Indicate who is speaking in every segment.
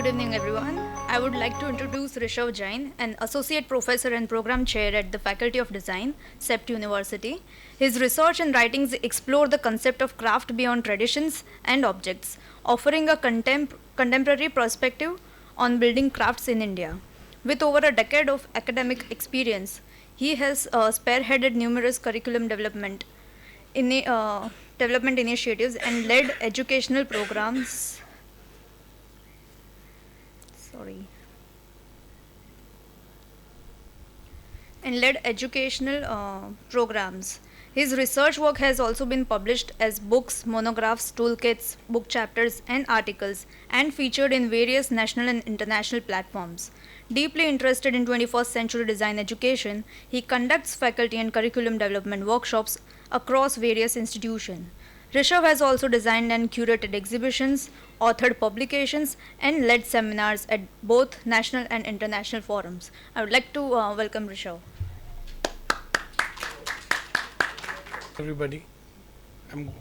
Speaker 1: Good evening, everyone. I would like to introduce Rishav Jain, an associate professor and program chair at the Faculty of Design, CEPT University. His research and writings explore the concept of craft beyond traditions and objects, offering a contemporary perspective on building crafts in India. With over a decade of academic experience, he has spearheaded numerous curriculum development initiatives and led educational programs. Sorry. And led educational programs. His research work has also been published as books, monographs, toolkits, book chapters, and articles, and featured in various national and international platforms. Deeply interested in 21st century design education, he conducts faculty and curriculum development workshops across various institutions. Rishav has also designed and curated exhibitions, authored publications, and led seminars at both national and international forums. I would like to welcome Rishav.
Speaker 2: Everybody, I'm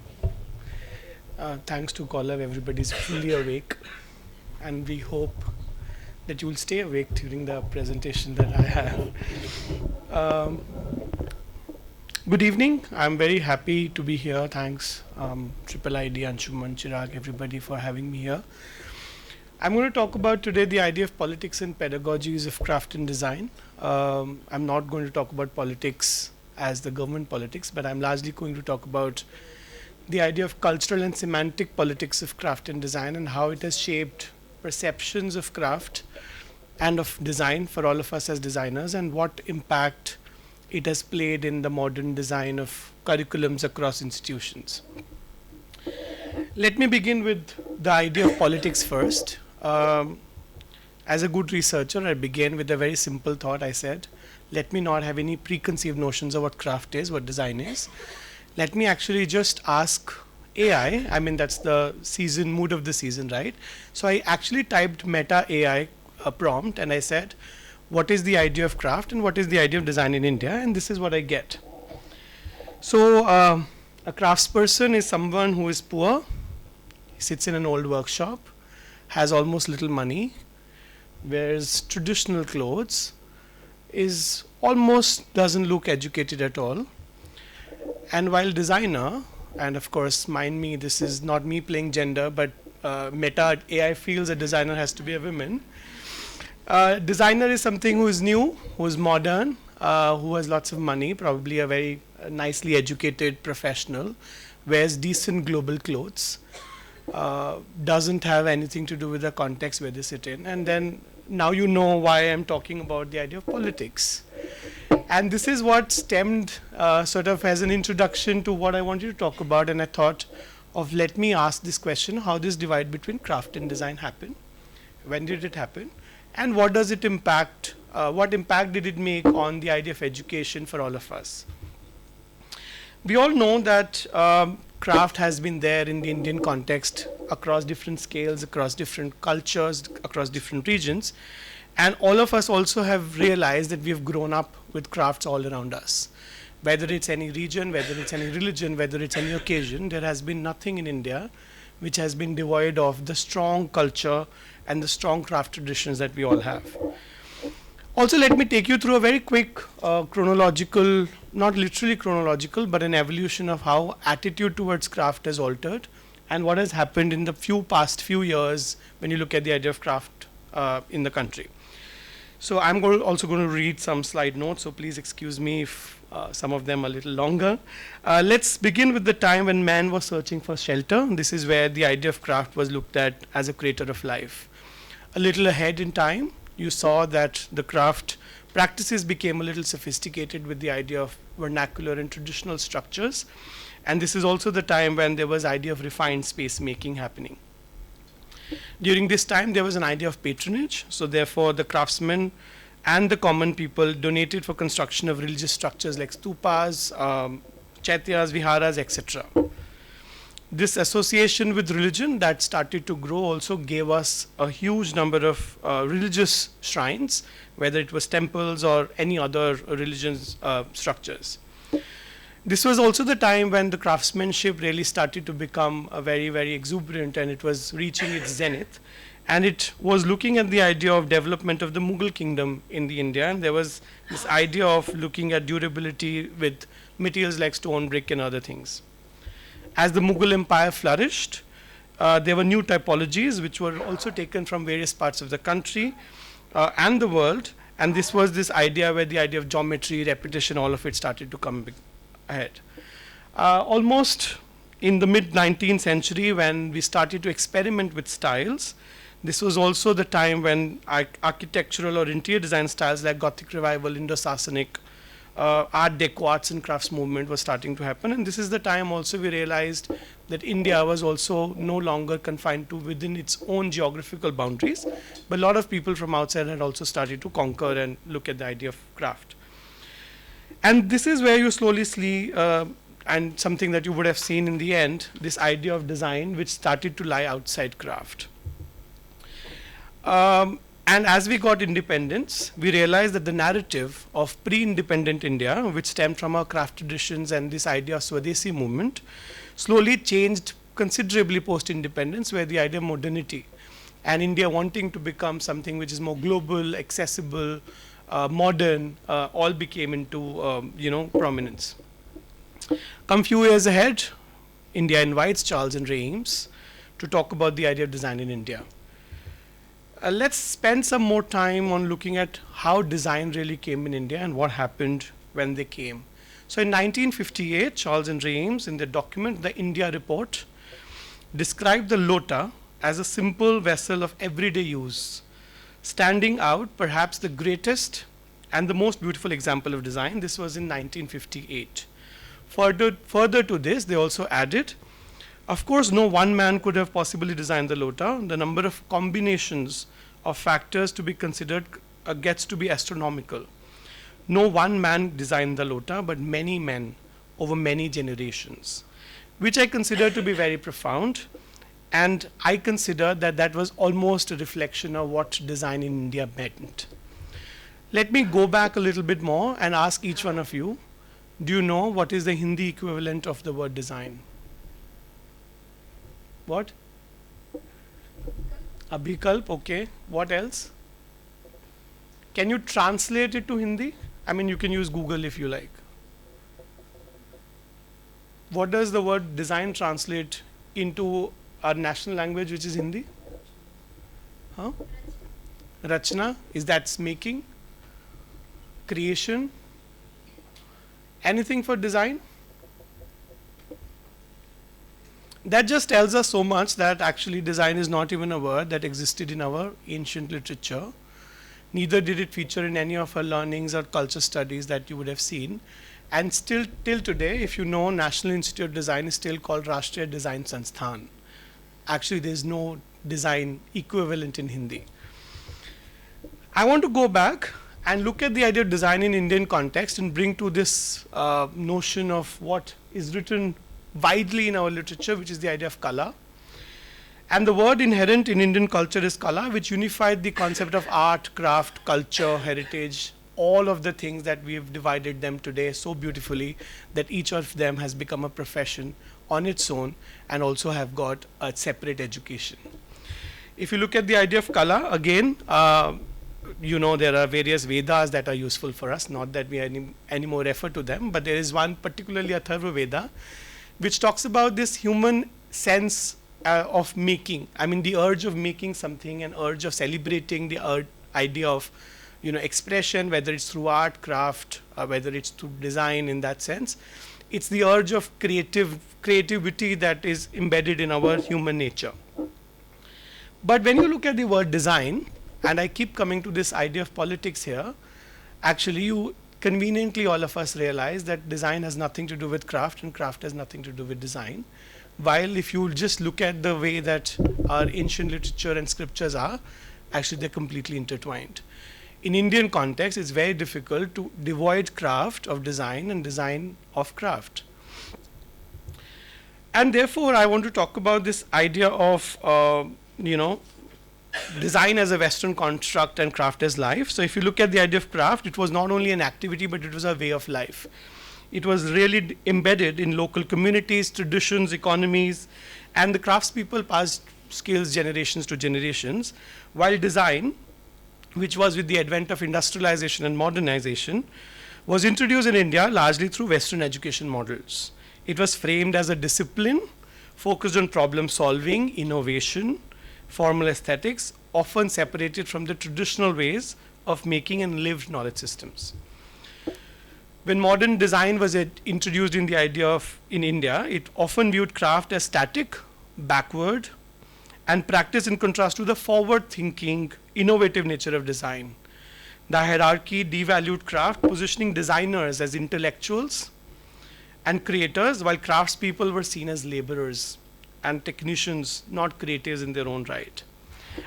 Speaker 2: thanks to caller, everybody's fully awake, and we hope that you will stay awake during the presentation that I have. Good evening. I'm very happy to be here. Thanks, Triple ID, Anshuman, Chirag, everybody for having me here. I'm going to talk about today the idea of politics and pedagogies of craft and design. I'm not going to talk about politics as the government politics, but I'm largely going to talk about the idea of cultural and semantic politics of craft and design and how it has shaped perceptions of craft and of design for all of us as designers, and what impact it has played in the modern design of curriculums across institutions. Let me begin with the idea of politics first. As a good researcher, I began with a very simple thought. I said, let me not have any preconceived notions of what craft is, what design is. Let me actually just ask AI. I mean, that's the season, mood of the season, right? So I actually typed Meta AI prompt, and I said, what is the idea of craft and what is the idea of design in India? And this is what I get. So a craftsperson is someone who is poor, he sits in an old workshop, has almost little money, wears traditional clothes, is almost doesn't look educated at all. And while designer, and of course mind me, this is not me playing gender, but Meta AI feels a designer has to be a woman. Designer is something who is new, who is modern, who has lots of money, probably a very nicely educated professional, wears decent global clothes, doesn't have anything to do with the context where they sit in. And then now you know why I'm talking about the idea of politics. And this is what stemmed sort of as an introduction to what I wanted to talk about. And I thought of, let me ask this question: how this divide between craft and design happened? When did it happen? And what does it impact, what impact did it make on the idea of education for all of us? We all know that craft has been there in the Indian context across different scales, across different cultures, across different regions. And all of us also have realized that we have grown up with crafts all around us. Whether it's any region, whether it's any religion, whether it's any occasion, there has been nothing in India which has been devoid of the strong culture and the strong craft traditions that we all have. Also, let me take you through a very quick chronological, not literally chronological, but an evolution of how attitude towards craft has altered and what has happened in the past few years when you look at the idea of craft in the country. So I'm also going to read some slide notes, so please excuse me if some of them are a little longer. Let's begin with the time when man was searching for shelter. This is where the idea of craft was looked at as a creator of life. A little ahead in time, you saw that the craft practices became a little sophisticated with the idea of vernacular and traditional structures. And this is also the time when there was idea of refined space making happening. During this time, there was an idea of patronage. So therefore, the craftsmen and the common people donated for construction of religious structures like stupas, chaityas, viharas, etc. This association with religion that started to grow also gave us a huge number of religious shrines, whether it was temples or any other religious structures. This was also the time when the craftsmanship really started to become very, very exuberant, and it was reaching its zenith. and it was looking at the idea of development of the Mughal kingdom in the India, and there was this idea of looking at durability with materials like stone, brick, and other things. As the Mughal Empire flourished, there were new typologies which were also taken from various parts of the country and the world, and this was this idea where the idea of geometry, repetition, all of it started to come ahead. Almost in the mid 19th century, when we started to experiment with styles, this was also the time when architectural or interior design styles like Gothic Revival, Indo-Sasanic, Art Deco, arts and crafts movement was starting to happen. And this is the time also we realized that India was also no longer confined to within its own geographical boundaries, but a lot of people from outside had also started to conquer and look at the idea of craft. And this is where you slowly see, and something that you would have seen in the end, this idea of design which started to lie outside craft. And as we got independence, we realized that the narrative of pre-independent India, which stemmed from our craft traditions and this idea of Swadeshi movement, slowly changed considerably post-independence, where the idea of modernity and India wanting to become something which is more global, accessible, modern, all became into prominence. Come few years ahead, India invites Charles and Ray Eames to talk about the idea of design in India. Let's spend some more time on looking at how design really came in India and what happened when they came. So in 1958, Charles and Ray Eames, in their document, the India Report, described the lota as a simple vessel of everyday use, standing out perhaps the greatest and the most beautiful example of design. This was in 1958. Further to this, they also added, of course, no one man could have possibly designed the lota. The number of combinations of factors to be considered gets to be astronomical. No one man designed the lota, but many men over many generations, which I consider to be very profound. And I consider that that was almost a reflection of what design in India meant. Let me go back a little bit more and ask each one of you, do you know what is the Hindi equivalent of the word design? What? Abhikalp, okay. What else? Can you translate it to Hindi? I mean, you can use Google if you like. What does the word design translate into our national language, which is Hindi? Huh? Rachna, is that making? Creation? Anything for design? That just tells us so much that actually design is not even a word that existed in our ancient literature. Neither did it feature in any of our learnings or culture studies that you would have seen. And still till today, if you know, National Institute of Design is still called Rashtriya Design Sansthan. Actually, there is no design equivalent in Hindi. I want to go back and look at the idea of design in Indian context and bring to this notion of what is written widely in our literature, which is the idea of color. And the word inherent in Indian culture is color, which unified the concept of art, craft, culture, heritage, all of the things that we have divided them today so beautifully that each of them has become a profession on its own and also have got a separate education. If you look at the idea of color, again, there are various Vedas that are useful for us, not that we anymore refer to them, but there is one particularly Atharva Veda, which talks about this human sense of making. I mean, the urge of making something, an urge of celebrating, the idea of, expression, whether it's through art, craft, whether it's through design in that sense. It's the urge of creativity that is embedded in our human nature. But when you look at the word design, and I keep coming to this idea of politics here, actually you conveniently all of us realize that design has nothing to do with craft and craft has nothing to do with design. While if you just look at the way that our ancient literature and scriptures are, actually they're completely intertwined. In Indian context, it's very difficult to divide craft of design and design of craft. And therefore, I want to talk about this idea of, design as a Western construct and craft as life. So if you look at the idea of craft, it was not only an activity, but it was a way of life. It was really embedded in local communities, traditions, economies, and the craftspeople passed skills generations to generations, while design, which was with the advent of industrialization and modernization, was introduced in India largely through Western education models. It was framed as a discipline focused on problem solving, innovation, formal aesthetics, often separated from the traditional ways of making and lived knowledge systems. When modern design was introduced in the idea of in India, it often viewed craft as static, backward, and practice in contrast to the forward-thinking, innovative nature of design. The hierarchy devalued craft, positioning designers as intellectuals and creators, while craftspeople were seen as laborers and technicians, not creatives in their own right.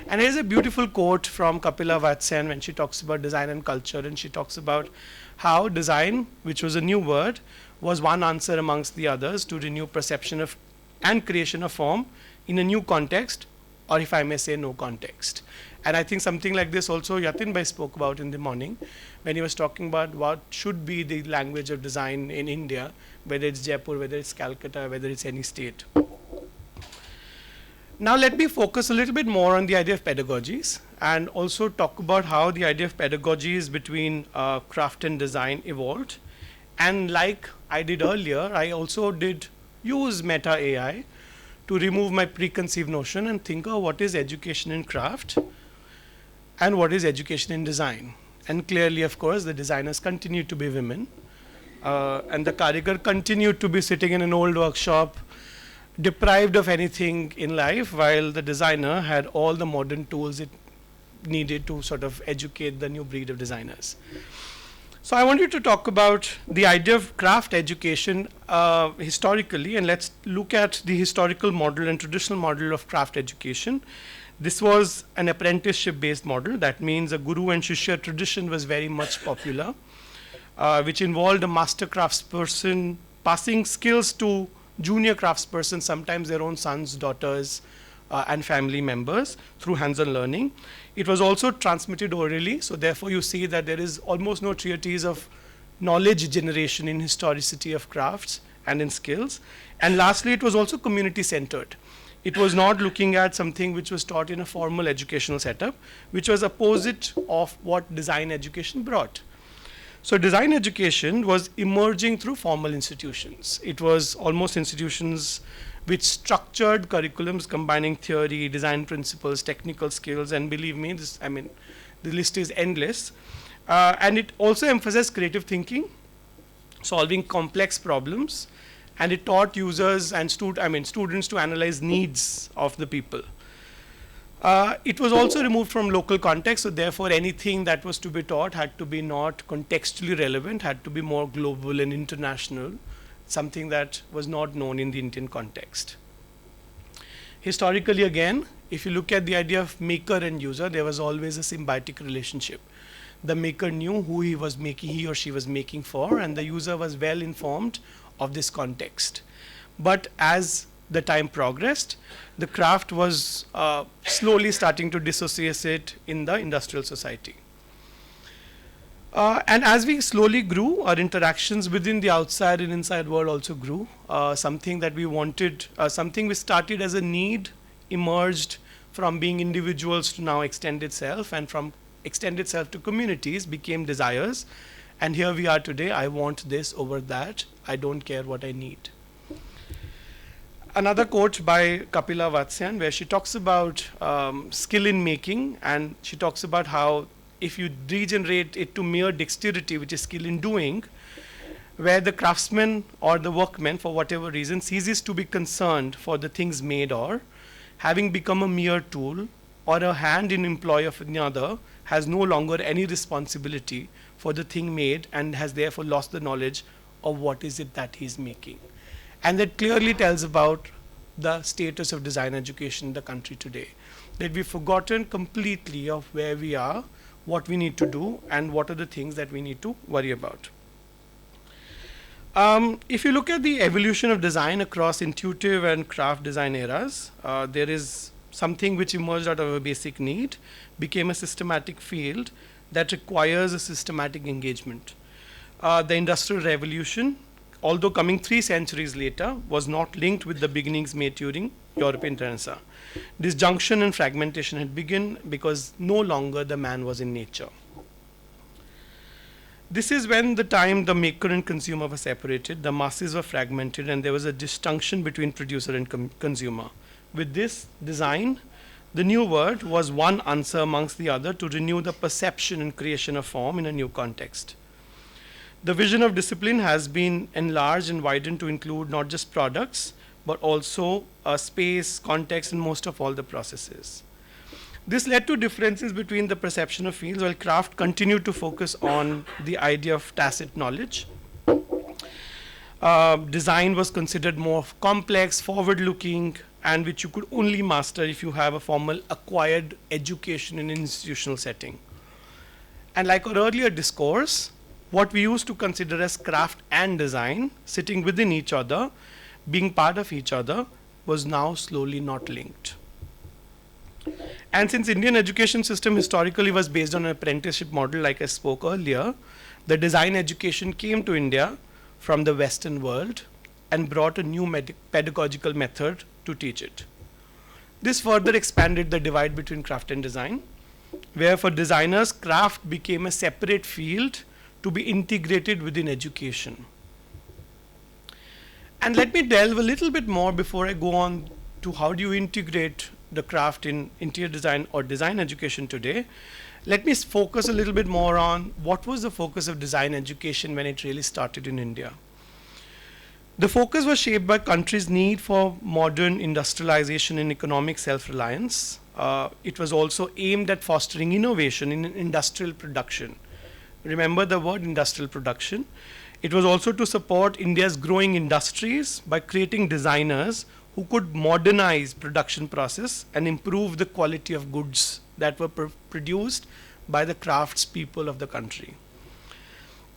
Speaker 2: And here's a beautiful quote from Kapila Vatsyan when she talks about design and culture, and she talks about how design, which was a new word, was one answer amongst the others to renew perception of and creation of form in a new context, or if I may say, no context. And I think something like this also Yatin Bhai spoke about in the morning when he was talking about what should be the language of design in India, whether it's Jaipur, whether it's Calcutta, whether it's any state. Now let me focus a little bit more on the idea of pedagogies and also talk about how the idea of pedagogies between craft and design evolved. And like I did earlier, I also did use Meta AI to remove my preconceived notion and think of what is education in craft and what is education in design. And clearly, of course, the designers continue to be women, and the karigar continued to be sitting in an old workshop, deprived of anything in life, while the designer had all the modern tools it needed to sort of educate the new breed of designers. So I wanted to talk about the idea of craft education historically, and let's look at the historical model and traditional model of craft education. This was an apprenticeship-based model. That means a guru and shishya tradition was very much popular, which involved a master craftsperson passing skills to junior craftspersons, sometimes their own sons, daughters, and family members through hands-on learning. It was also transmitted orally, so therefore you see that there is almost no treatise of knowledge generation in historicity of crafts and in skills. And lastly, it was also community-centered. It was not looking at something which was taught in a formal educational setup, which was opposite of what design education brought. So design education was emerging through formal institutions. It was almost institutions which structured curriculums combining theory, design principles, technical skills, and believe me, the list is endless. And it also emphasized creative thinking, solving complex problems, and it taught users and students to analyze needs of the people. It was also removed from local context, so therefore anything that was to be taught had to be not contextually relevant, had to be more global and international, something that was not known in the Indian context. Historically, again, if you look at the idea of maker and user, there was always a symbiotic relationship. The maker knew who he or she was making for, and the user was well informed of this context. But as the time progressed, the craft was slowly starting to dissociate it in the industrial society. And as we slowly grew, our interactions within the outside and inside world also grew. Something that we wanted, something we started as a need, emerged from being individuals to now extend itself, and from extend itself to communities became desires. And here we are today. I want this over that. I don't care what I need. Another quote by Kapila Vatsyan, where she talks about skill in making, and she talks about how if you degenerate it to mere dexterity, which is skill in doing, where the craftsman or the workman, for whatever reason, ceases to be concerned for the things made, or having become a mere tool or a hand in employ of another, has no longer any responsibility for the thing made and has therefore lost the knowledge of what is it that he's making. And that clearly tells about the status of design education in the country today, that we've forgotten completely of where we are, what we need to do, and what are the things that we need to worry about. If you look at the evolution of design across intuitive and craft design eras, there is something which emerged out of a basic need, became a systematic field that requires a systematic engagement. The Industrial Revolution although coming 3 centuries later, was not linked with the beginnings made during European Renaissance. Disjunction and fragmentation had begun because no longer the man was in nature. This is when the time the maker and consumer were separated, the masses were fragmented, and there was a distinction between producer and consumer. With this design, the new word was one answer amongst the other to renew the perception and creation of form in a new context. The vision of discipline has been enlarged and widened to include not just products, but also space, context, and most of all the processes. This led to differences between the perception of fields, while craft continued to focus on the idea of tacit knowledge. Design was considered more complex, forward-looking, and which you could only master if you have a formal acquired education in an institutional setting. And like our earlier discourse, what we used to consider as craft and design, sitting within each other, being part of each other, was now slowly not linked. And since Indian education system historically was based on an apprenticeship model, like I spoke earlier, the design education came to India from the Western world and brought a new pedagogical method to teach it. This further expanded the divide between craft and design, where for designers, craft became a separate field to be integrated within education. And let me delve a little bit more before I go on to how do you integrate the craft in interior design or design education today. Let me focus a little bit more on what was the focus of design education when it really started in India. The focus was shaped by country's need for modern industrialization and economic self-reliance. It was also aimed at fostering innovation in industrial production. Remember the word industrial production. It was also to support India's growing industries by creating designers who could modernize production process and improve the quality of goods that were produced by the craftspeople of the country.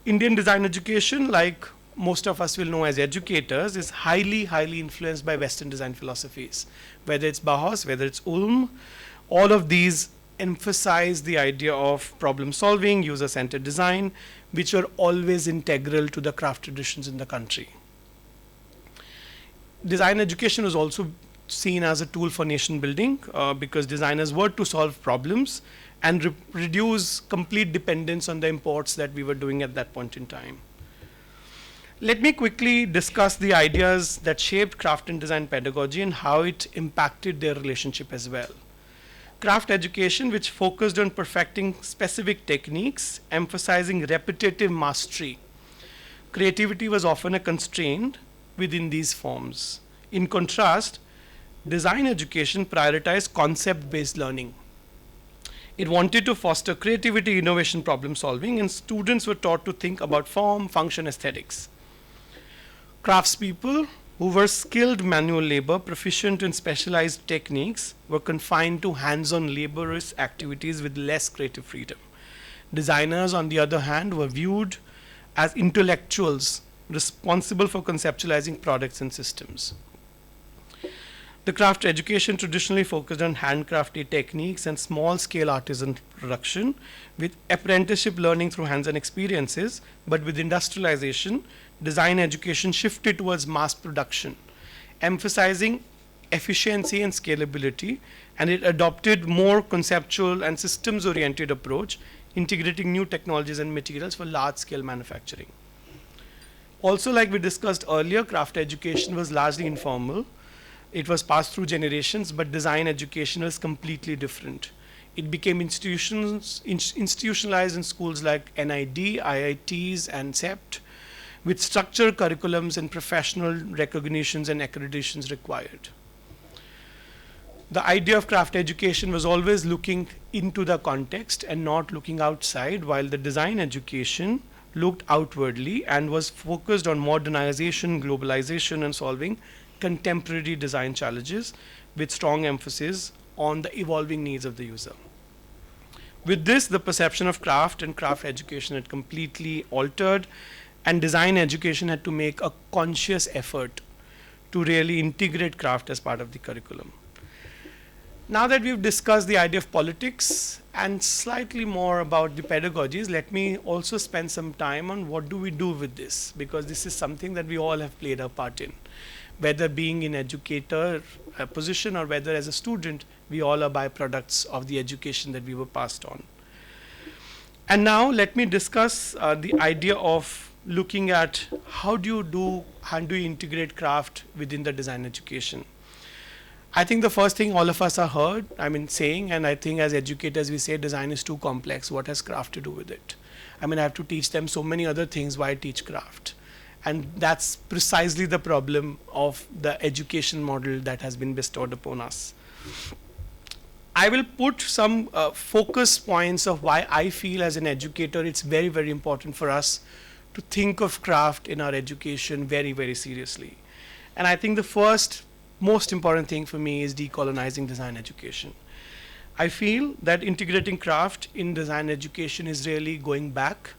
Speaker 2: Indian design education, like most of us will know as educators, is highly influenced by Western design philosophies. Whether it's Bauhaus, whether it's Ulm, all of these emphasize the idea of problem solving, user-centered design, which were always integral to the craft traditions in the country. Design education was also seen as a tool for nation building because designers were to solve problems and reduce complete dependence on the imports that we were doing at that point in time. Let me quickly discuss the ideas that shaped craft and design pedagogy and how it impacted their relationship as well. Craft education, which focused on perfecting specific techniques, emphasizing repetitive mastery. Creativity was often a constraint within these forms. In contrast, design education prioritized concept-based learning. It wanted to foster creativity, innovation, problem solving, and students were taught to think about form, function, aesthetics. Craftspeople who were skilled manual labor, proficient in specialized techniques, were confined to hands-on laborious activities with less creative freedom. Designers, on the other hand, were viewed as intellectuals responsible for conceptualizing products and systems. The craft education traditionally focused on handcrafted techniques and small-scale artisan production, with apprenticeship learning through hands-on experiences, but with industrialization, design education shifted towards mass production, emphasizing efficiency and scalability, and it adopted more conceptual and systems-oriented approach, integrating new technologies and materials for large-scale manufacturing. Also, like we discussed earlier, craft education was largely informal. It was passed through generations, but design education was completely different. It became institutionalized in schools like NID, IITs, and CEPT, with structured curriculums and professional recognitions and accreditations required. The idea of craft education was always looking into the context and not looking outside, while the design education looked outwardly and was focused on modernization, globalization, and solving contemporary design challenges with strong emphasis on the evolving needs of the user. With this, the perception of craft and craft education had completely altered, and design education had to make a conscious effort to really integrate craft as part of the curriculum. Now that we've discussed the idea of politics and slightly more about the pedagogies, let me also spend some time on what do we do with this, because this is something that we all have played a part in. Whether being in educator position or whether as a student, we all are byproducts of the education that we were passed on. And now let me discuss the idea of looking at how do you integrate craft within the design education. I think the first thing all of us are saying, and I think as educators we say design is too complex. What has craft to do with it? I have to teach them so many other things. Why teach craft? And that's precisely the problem of the education model that has been bestowed upon us. I will put some focus points of why I feel as an educator it's very, very important for us to think of craft in our education very, very seriously. And I think the first most important thing for me is decolonizing design education. I feel that integrating craft in design education is really going back,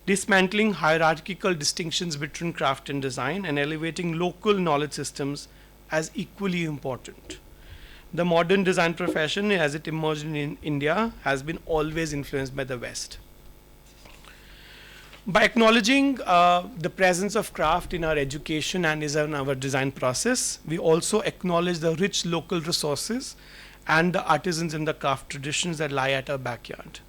Speaker 2: dismantling hierarchical distinctions between craft and design, and elevating local knowledge systems as equally important. The modern design profession, as it emerged in India, has been always influenced by the West. By acknowledging the presence of craft in our education and in our design process, we also acknowledge the rich local resources and the artisans and the craft traditions that lie at our backyard.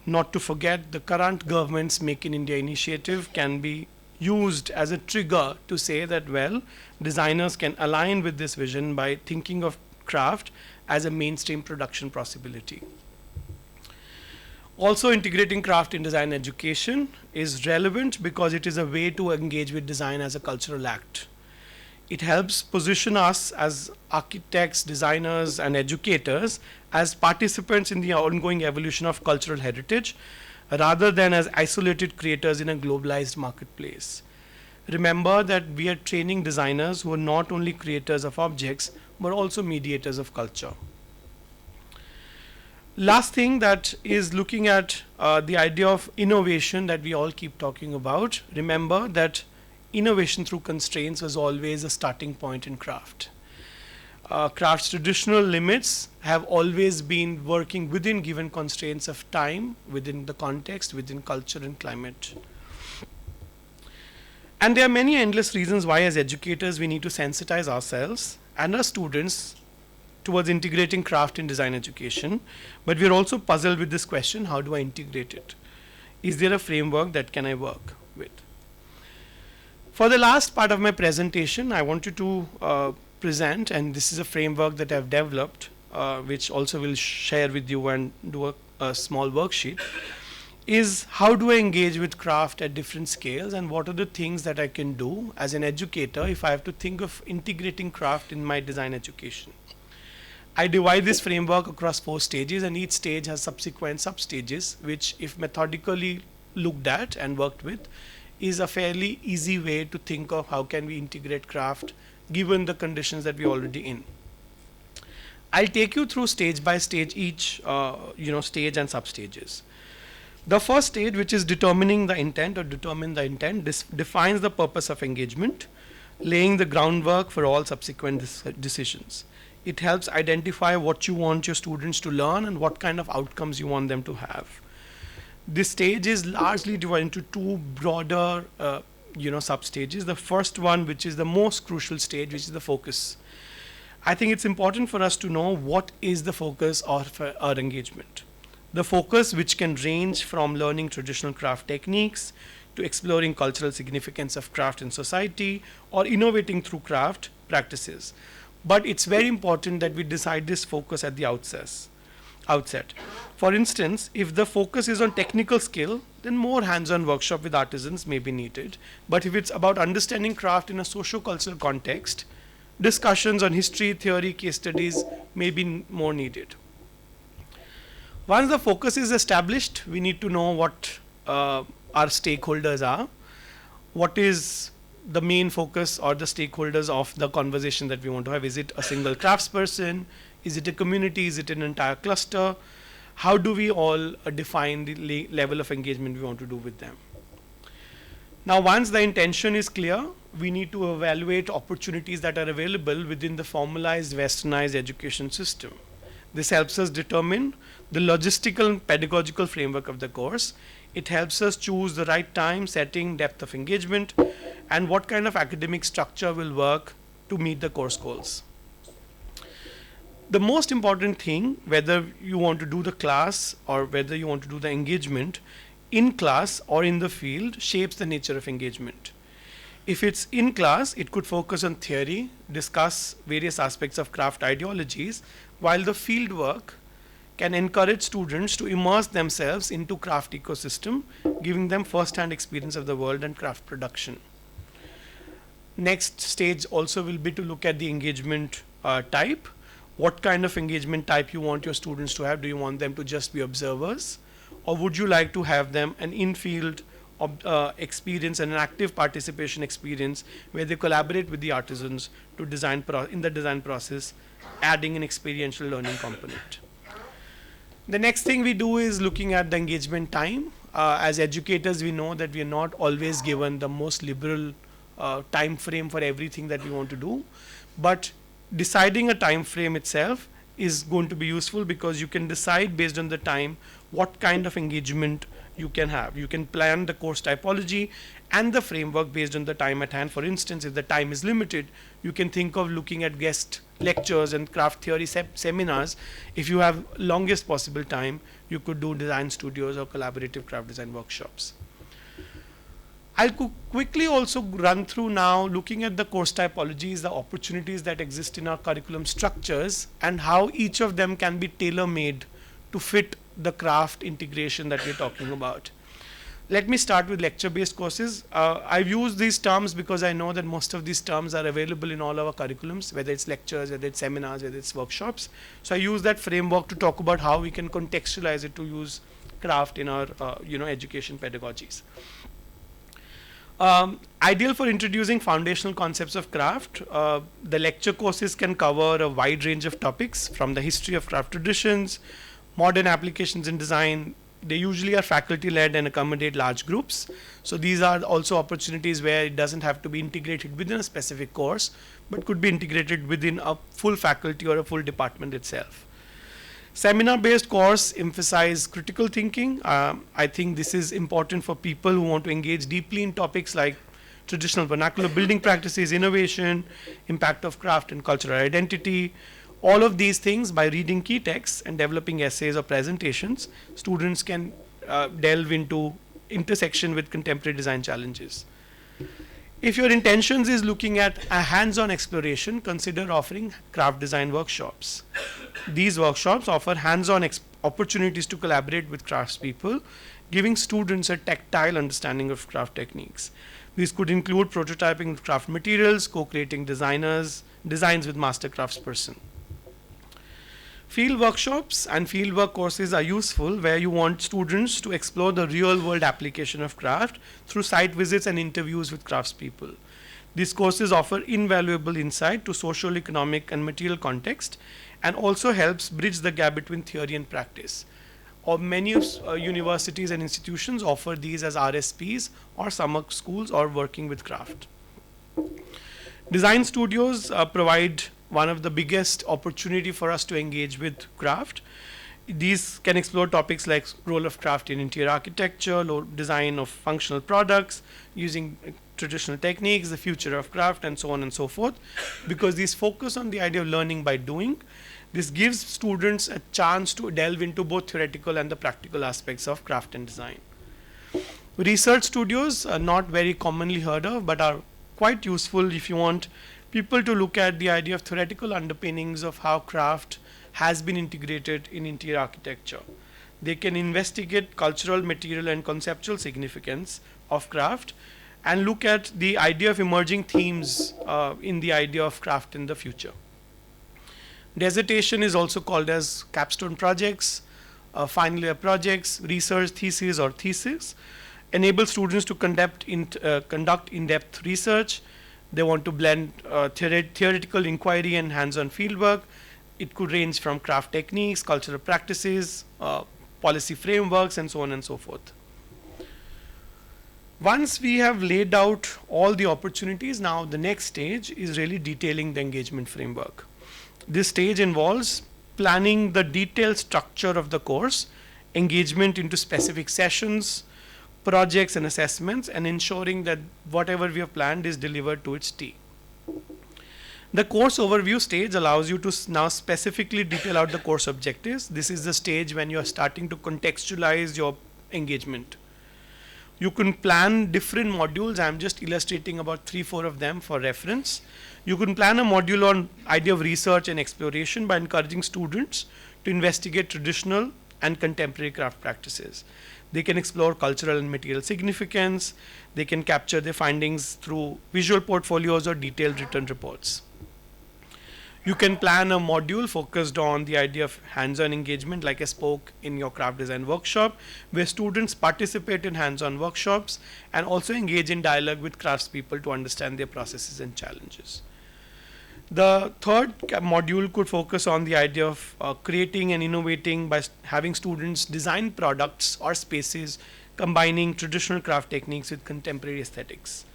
Speaker 2: Not to forget, the current government's Make in India initiative can be used as a trigger to say that, well, designers can align with this vision by thinking of craft as a mainstream production possibility. Also, integrating craft in design education is relevant because it is a way to engage with design as a cultural act. It helps position us as architects, designers, and educators as participants in the ongoing evolution of cultural heritage rather than as isolated creators in a globalized marketplace. Remember that we are training designers who are not only creators of objects but also mediators of culture. Last thing that is looking at the idea of innovation that we all keep talking about. Remember that innovation through constraints was always a starting point in craft. Craft's traditional limits have always been working within given constraints of time, within the context, within culture and climate. And there are many endless reasons why as educators we need to sensitize ourselves and our students towards integrating craft in design education, but we are also puzzled with this question: how do I integrate it? Is there a framework that can I work with? For the last part of my presentation, I wanted to present, and this is a framework that I've developed, which also will share with you and do a small worksheet, is how do I engage with craft at different scales, and what are the things that I can do as an educator if I have to think of integrating craft in my design education. I divide this framework across 4 stages, and each stage has subsequent sub-stages, which if methodically looked at and worked with, is a fairly easy way to think of how can we integrate craft given the conditions that we're already in. I'll take you through stage by stage each stage and sub-stages. The first stage, which is determining the intent or determine the intent, defines the purpose of engagement, laying the groundwork for all subsequent decisions. It helps identify what you want your students to learn and what kind of outcomes you want them to have. This stage is largely divided into 2 broader sub-stages. The first one, which is the most crucial stage, which is the focus. I think it's important for us to know what is the focus of our engagement. The focus, which can range from learning traditional craft techniques to exploring cultural significance of craft in society or innovating through craft practices. But it's very important that we decide this focus at the outset. For instance, if the focus is on technical skill, then more hands-on workshop with artisans may be needed. But if it's about understanding craft in a socio-cultural context, discussions on history, theory, case studies may be more needed. Once the focus is established, we need to know what our stakeholders are, what is the main focus or the stakeholders of the conversation that we want to have. Is it a single craftsperson? Is it a community? Is it an entire cluster? How do we all define the level of engagement we want to do with them? Now, once the intention is clear, we need to evaluate opportunities that are available within the formalized westernized education system. This helps us determine the logistical and pedagogical framework of the course. It helps us choose the right time, setting, depth of engagement, and what kind of academic structure will work to meet the course goals. The most important thing, whether you want to do the class or whether you want to do the engagement in class or in the field, shapes the nature of engagement. If it's in class, it could focus on theory, discuss various aspects of craft ideologies, while the field work can encourage students to immerse themselves into craft ecosystem, giving them first-hand experience of the world and craft production. Next stage also will be to look at the engagement type. What kind of engagement type you want your students to have? Do you want them to just be observers, or would you like to have them an in-field experience and an active participation experience where they collaborate with the artisans to design in the design process, adding an experiential learning component. The next thing we do is looking at the engagement time. As educators, we know that we are not always given the most liberal time frame for everything that we want to do, but deciding a time frame itself is going to be useful because you can decide based on the time what kind of engagement you can have. You can plan the course typology and the framework based on the time at hand. For instance, if the time is limited, you can think of looking at guest lectures and craft theory seminars. If you have longest possible time, you could do design studios or collaborative craft design workshops. I'll quickly also run through now looking at the course typologies, the opportunities that exist in our curriculum structures, and how each of them can be tailor-made to fit the craft integration that we're talking about. Let me start with lecture-based courses. I've used these terms because I know that most of these terms are available in all our curriculums, whether it's lectures, whether it's seminars, whether it's workshops. So I use that framework to talk about how we can contextualize it to use craft in our education pedagogies. Ideal for introducing foundational concepts of craft, the lecture courses can cover a wide range of topics from the history of craft traditions, modern applications in design. They usually are faculty led and accommodate large groups. So these are also opportunities where it doesn't have to be integrated within a specific course, but could be integrated within a full faculty or a full department itself. Seminar-based course emphasize critical thinking. I think this is important for people who want to engage deeply in topics like traditional vernacular building practices, innovation, impact of craft and cultural identity. All of these things, by reading key texts and developing essays or presentations, students can delve into intersection with contemporary design challenges. If your intentions is looking at a hands-on exploration, consider offering craft design workshops. These workshops offer hands-on opportunities to collaborate with craftspeople, giving students a tactile understanding of craft techniques. These could include prototyping of craft materials, co-creating designs with master craftsperson. Field workshops and fieldwork courses are useful where you want students to explore the real-world application of craft through site visits and interviews with craftspeople. These courses offer invaluable insight to social, economic, and material context, and also helps bridge the gap between theory and practice. Many universities and institutions offer these as RSPs or summer schools or working with craft. Design studios provide one of the biggest opportunity for us to engage with craft. These can explore topics like role of craft in interior architecture, design of functional products, using traditional techniques, the future of craft, and so on and so forth. Because these focus on the idea of learning by doing, this gives students a chance to delve into both theoretical and the practical aspects of craft and design. Research studios are not very commonly heard of, but are quite useful if you want people to look at the idea of theoretical underpinnings of how craft has been integrated in interior architecture. They can investigate cultural, material, and conceptual significance of craft and look at the idea of emerging themes in the idea of craft in the future. Dissertation is also called as capstone projects, final year projects, research theses or thesis, enable students to conduct in-depth research. They want to blend theoretical inquiry and hands-on fieldwork. It could range from craft techniques, cultural practices, policy frameworks, and so on and so forth. Once we have laid out all the opportunities, now the next stage is really detailing the engagement framework. This stage involves planning the detailed structure of the course, engagement into specific sessions, projects, and assessments, and ensuring that whatever we have planned is delivered to its T. The course overview stage allows you to now specifically detail out the course objectives. This is the stage when you are starting to contextualize your engagement. You can plan different modules. I'm just illustrating about 3-4 of them for reference. You can plan a module on idea of research and exploration by encouraging students to investigate traditional and contemporary craft practices. They can explore cultural and material significance. They can capture their findings through visual portfolios or detailed written reports. You can plan a module focused on the idea of hands-on engagement, like I spoke in your craft design workshop, where students participate in hands-on workshops and also engage in dialogue with craftspeople to understand their processes and challenges. The third module could focus on the idea of creating and innovating by having students design products or spaces combining traditional craft techniques with contemporary aesthetics.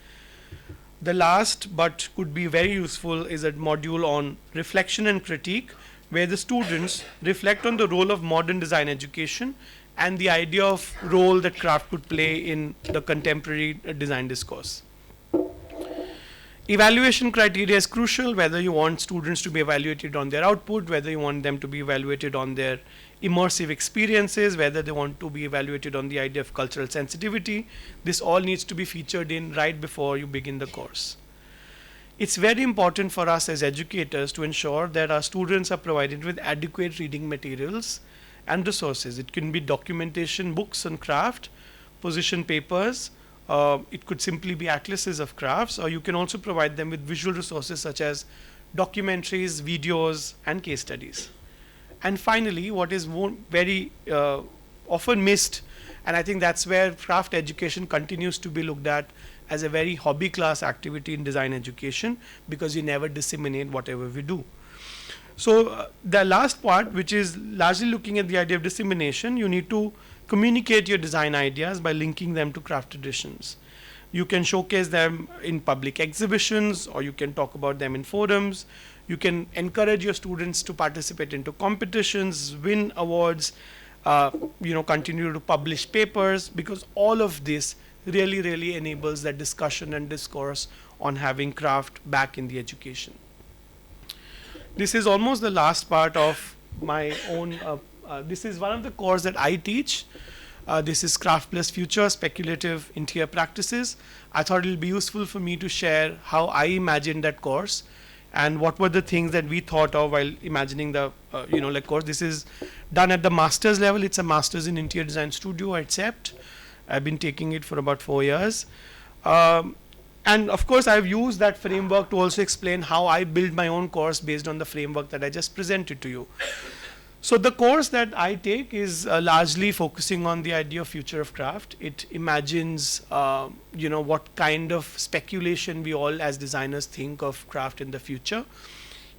Speaker 2: The last, but could be very useful, is a module on reflection and critique, where the students reflect on the role of modern design education and the idea of role that craft could play in the contemporary design discourse. Evaluation criteria is crucial, whether you want students to be evaluated on their output, whether you want them to be evaluated on their immersive experiences, whether they want to be evaluated on the idea of cultural sensitivity. This all needs to be featured in right before you begin the course. It's very important for us as educators to ensure that our students are provided with adequate reading materials and resources. It can be documentation, books on craft, position papers. It could simply be atlases of crafts, or you can also provide them with visual resources such as documentaries, videos, and case studies. And finally, what is very often missed, and I think that's where craft education continues to be looked at as a very hobby class activity in design education, because we never disseminate whatever we do. So the last part, which is largely looking at the idea of dissemination, you need to communicate your design ideas by linking them to craft traditions. You can showcase them in public exhibitions, or you can talk about them in forums. You can encourage your students to participate into competitions, win awards, continue to publish papers, because all of this really enables that discussion and discourse on having craft back in the education. This is almost the last part of my own. This is one of the courses that I teach. This is Craft Plus Future, Speculative Interior Practices. I thought it would be useful for me to share how I imagined that course and what were the things that we thought of while imagining the course. This is done at the master's level. It's a master's in interior design studio at CEPT. I've been taking it for about 4 years. And of course, I've used that framework to also explain how I build my own course based on the framework that I just presented to you. So the course that I take is largely focusing on the idea of future of craft. It imagines, what kind of speculation we all as designers think of craft in the future.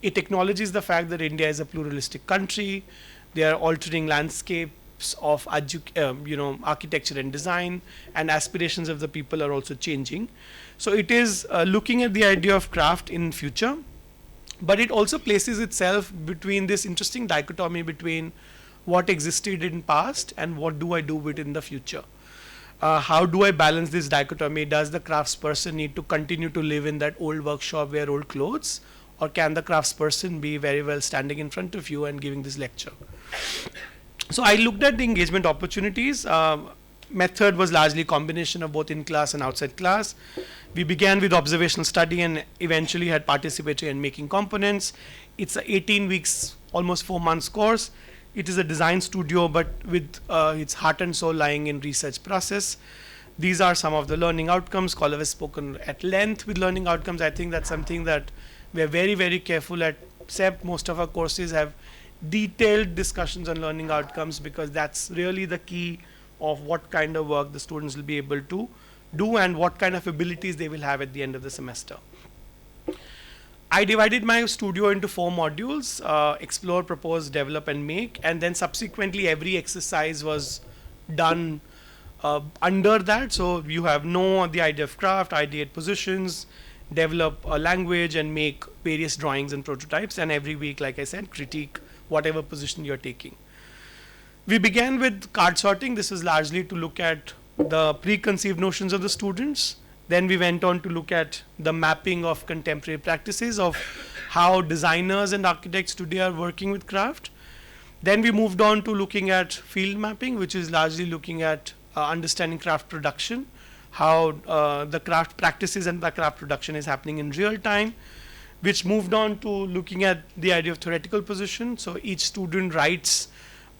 Speaker 2: It acknowledges the fact that India is a pluralistic country. There are altering landscapes of architecture and design, and aspirations of the people are also changing. So it is looking at the idea of craft in future. But it also places itself between this interesting dichotomy between what existed in past and what do I do with in the future. How do I balance this dichotomy? Does the craftsperson need to continue to live in that old workshop, wear old clothes, or can the craftsperson be very well standing in front of you and giving this lecture? So I looked at the engagement opportunities. Method was largely a combination of both in class and outside class. We began with observational study and eventually had participatory and making components. It's a 18 weeks, almost 4 months course. It is a design studio, but with its heart and soul lying in research process. These are some of the learning outcomes. Colin has spoken at length with learning outcomes. I think that's something that we are very careful at CEPT. Most of our courses have detailed discussions on learning outcomes, because that's really the key of what kind of work the students will be able to do and what kind of abilities they will have at the end of the semester. I divided my studio into 4 modules: explore, propose, develop, and make. And then subsequently every exercise was done under that. So you have know the idea of craft, ideate positions, develop a language, and make various drawings and prototypes. And every week, like I said, critique whatever position you're taking. We began with card sorting. This was largely to look at the preconceived notions of the students. Then we went on to look at the mapping of contemporary practices of how designers and architects today are working with craft. Then we moved on to looking at field mapping, which is largely looking at understanding craft production, how the craft practices and the craft production is happening in real time, which moved on to looking at the idea of theoretical position. So each student writes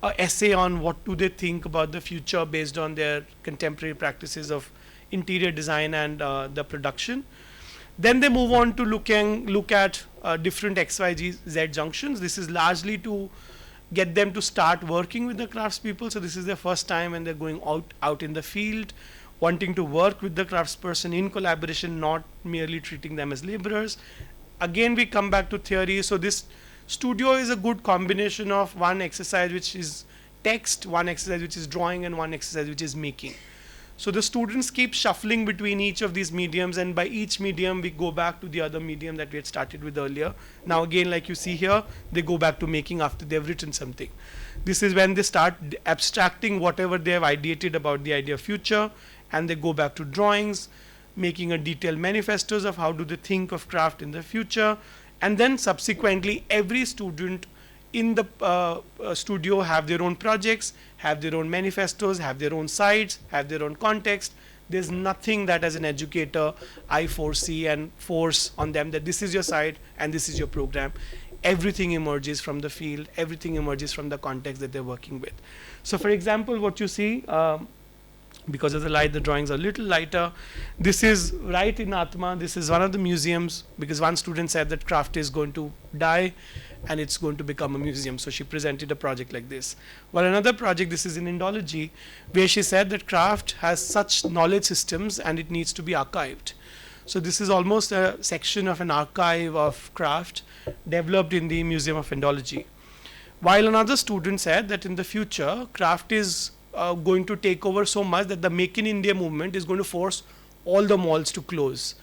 Speaker 2: an essay on what do they think about the future based on their contemporary practices of interior design and the production. Then they move on to look at different XYZ junctions. This is largely to get them to start working with the craftspeople. So this is their first time when they're going out in the field, wanting to work with the craftsperson in collaboration, not merely treating them as laborers. Again, we come back to theory. So this studio is a good combination of one exercise which is text, one exercise which is drawing, and one exercise which is making. So the students keep shuffling between each of these mediums, and by each medium we go back to the other medium that we had started with earlier. Now again, like you see here, they go back to making after they've written something. This is when they start abstracting whatever they have ideated about the idea of future, and they go back to drawings, making a detailed manifestos of how do they think of craft in the future. And then subsequently every student in the studio have their own projects, have their own manifestos, have their own sites, have their own context. There's nothing that as an educator I foresee and force on them that this is your site and this is your program. Everything emerges from the field, everything emerges from the context that they're working with. So for example, what you see, because of the light, the drawings are a little lighter. This is right in Atma. This is one of the museums, because one student said that craft is going to die and it's going to become a museum. So she presented a project like this. While another project, this is in Indology, where she said that craft has such knowledge systems and it needs to be archived. So this is almost a section of an archive of craft developed in the Museum of Indology. While another student said that in the future, craft is going to take over so much that the Make in India movement is going to force all the malls to close.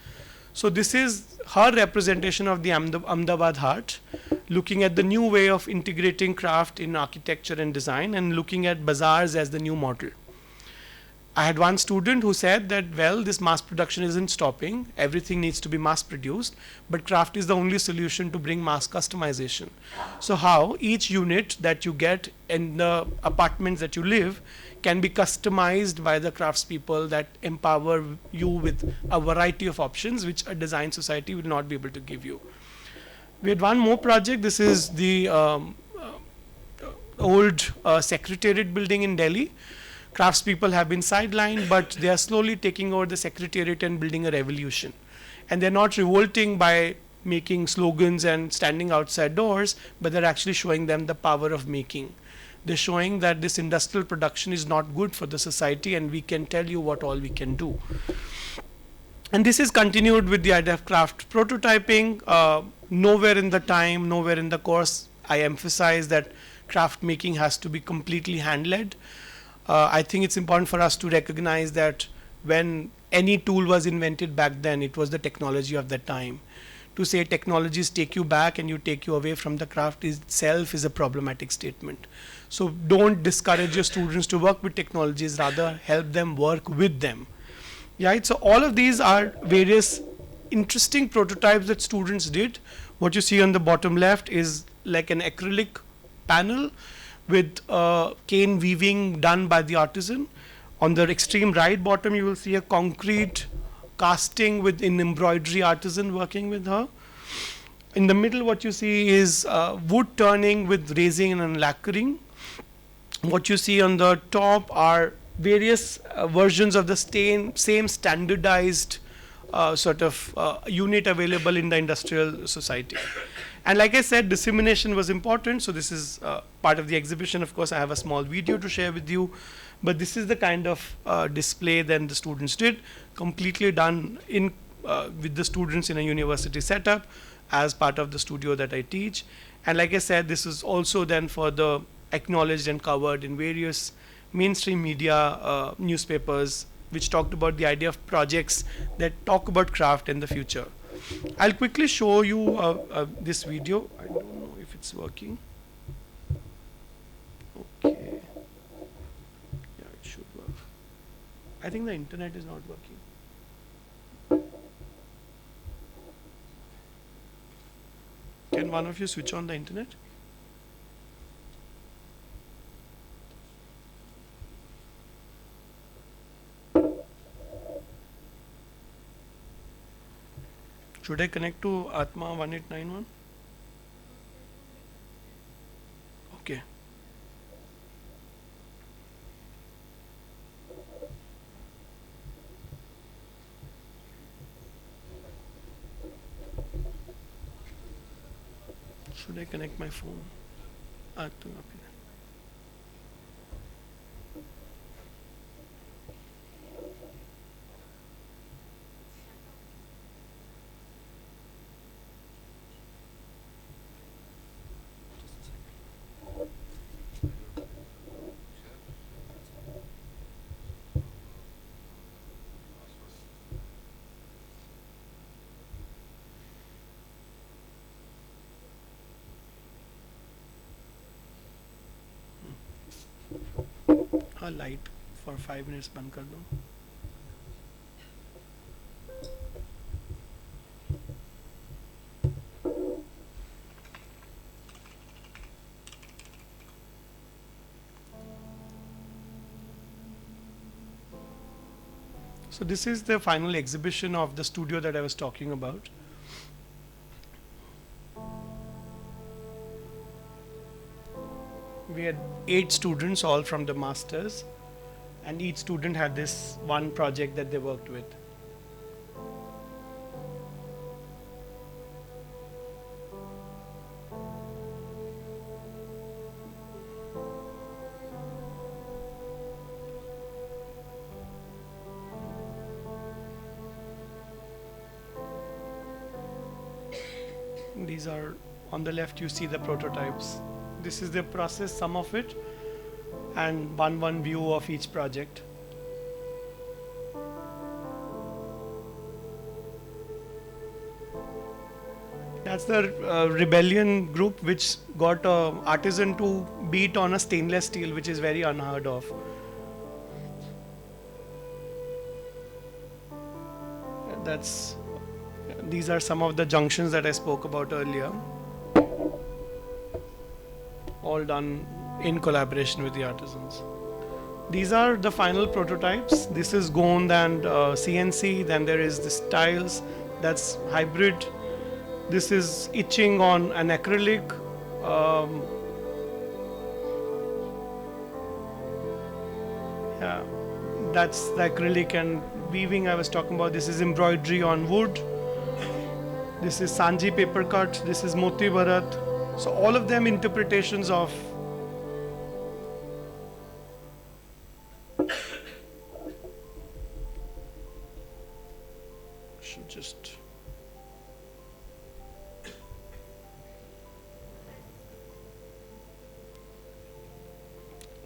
Speaker 2: So this is her representation of the Ahmedabad heart, looking at the new way of integrating craft in architecture and design, and looking at bazaars as the new model. I had one student who said that, well, this mass production isn't stopping, everything needs to be mass produced, but craft is the only solution to bring mass customization. So how each unit that you get in the apartments that you live can be customized by the craftspeople that empower you with a variety of options which a design society will not be able to give you. We had one more project. This is the old Secretariat building in Delhi. Craftspeople have been sidelined, but they are slowly taking over the Secretariat and building a revolution. And they're not revolting by making slogans and standing outside doors, but they're actually showing them the power of making. They're showing that this industrial production is not good for the society, and we can tell you what all we can do. And this is continued with the idea of craft prototyping. Nowhere in the time, nowhere in the course, I emphasize that craft making has to be completely hand-led. I think it's important for us to recognize that when any tool was invented back then, it was the technology of that time. To say technologies take you back and you take you away from the craft itself is a problematic statement. So don't discourage your students to work with technologies, rather help them work with them. Right? So all of these are various interesting prototypes that students did. What you see on the bottom left is like an acrylic panel with cane weaving done by the artisan. On the extreme right bottom, you will see a concrete casting with an embroidery artisan working with her. In the middle, what you see is wood turning with raising and lacquering. What you see on the top are various versions of the same standardized sort of unit available in the industrial society. And like I said, dissemination was important. So this is part of the exhibition. Of course, I have a small video to share with you. But this is the kind of display that the students did, completely done in with the students in a university setup as part of the studio that I teach. And like I said, this is also then further acknowledged and covered in various mainstream media, newspapers, which talked about the idea of projects that talk about craft in the future. I'll quickly show you this video. I don't know if it's working. Okay. Yeah, it should work. I think the internet is not working. Can one of you switch on the internet? Should I connect to Atma 1891? Okay. Should I connect my phone? Okay. हाँ light for 5 minutes बंद कर दो. So this is the final exhibition of the studio that I was talking about. We had 8 students, all from the masters, and each student had this one project that they worked with. These are, on the left you see the prototypes. This is the process, some of it, and one view of each project. That's the rebellion group which got an artisan to beat on a stainless steel, which is very unheard of. That's, these are some of the junctions that I spoke about earlier, all done in collaboration with the artisans. These are the final prototypes. This is Gond and CNC. Then there is this tiles, that's hybrid. This is etching on an acrylic. Yeah, that's the acrylic and weaving I was talking about. This is embroidery on wood. This is Sanji paper cut. This is Moti Bharat. So all of them interpretations of should just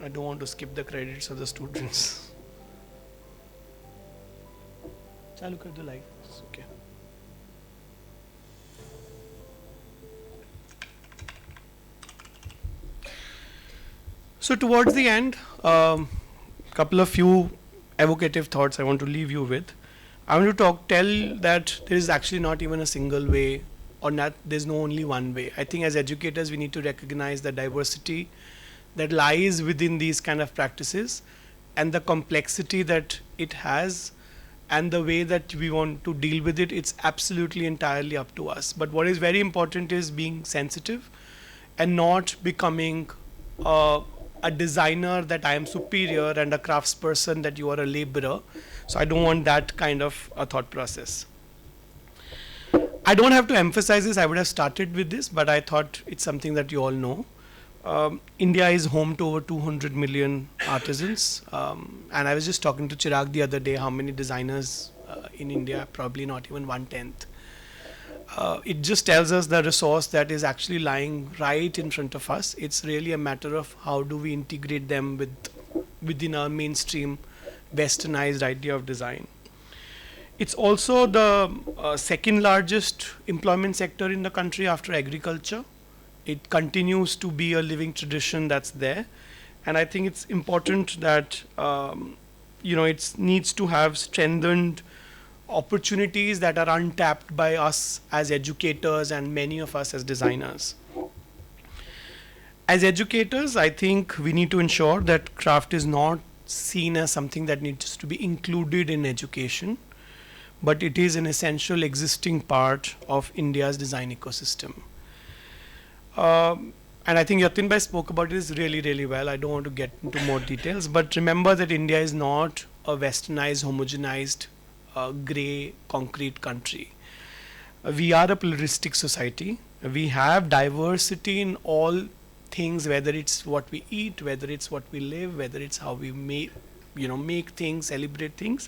Speaker 2: I don't want to skip the credits of the students. Chalu kar do lights. Okay. So towards the end, couple of few evocative thoughts I want to leave you with. I want to tell that there is actually not even a single way, or not. There's no only one way. I think as educators we need to recognize the diversity that lies within these kind of practices, and the complexity that it has, and the way that we want to deal with it. It's absolutely entirely up to us. But what is very important is being sensitive and not becoming a designer that I am superior and a craftsperson that you are a laborer. So I don't want that kind of a thought process. I don't have to emphasize this. I would have started with this, but I thought it's something that you all know. India is home to over 200 million artisans, and I was just talking to Chirag the other day how many designers in India, probably not even 1/10. It just tells us the resource that is actually lying right in front of us. It's really a matter of how do we integrate them with within our mainstream westernized idea of design. It's also the second largest employment sector in the country after agriculture. It continues to be a living tradition that's there, and I think it's important that it needs to have strengthened opportunities that are untapped by us as educators and many of us as designers. As educators, I think we need to ensure that craft is not seen as something that needs to be included in education, but it is an essential existing part of India's design ecosystem. And I think Yatin Bhai spoke about this really, really well. I don't want to get into more details, but remember that India is not a westernized, homogenized, grey, concrete country. We are a pluralistic society. We have diversity in all things, whether it's what we eat, whether it's what we live, whether it's how we make things, celebrate things.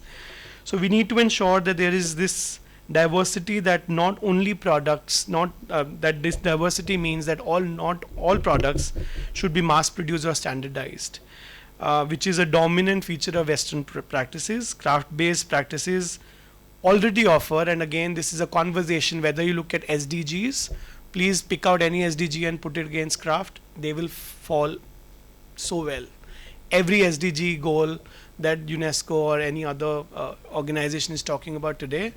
Speaker 2: So we need to ensure that there is this diversity, that not only products, not that this diversity means that not all products should be mass produced or standardized, which is a dominant feature of Western practices. Craft-based practices already offer, and again, this is a conversation. Whether you look at SDGs, please pick out any SDG and put it against craft. They will fall so well. Every SDG goal that UNESCO or any other organization is talking about today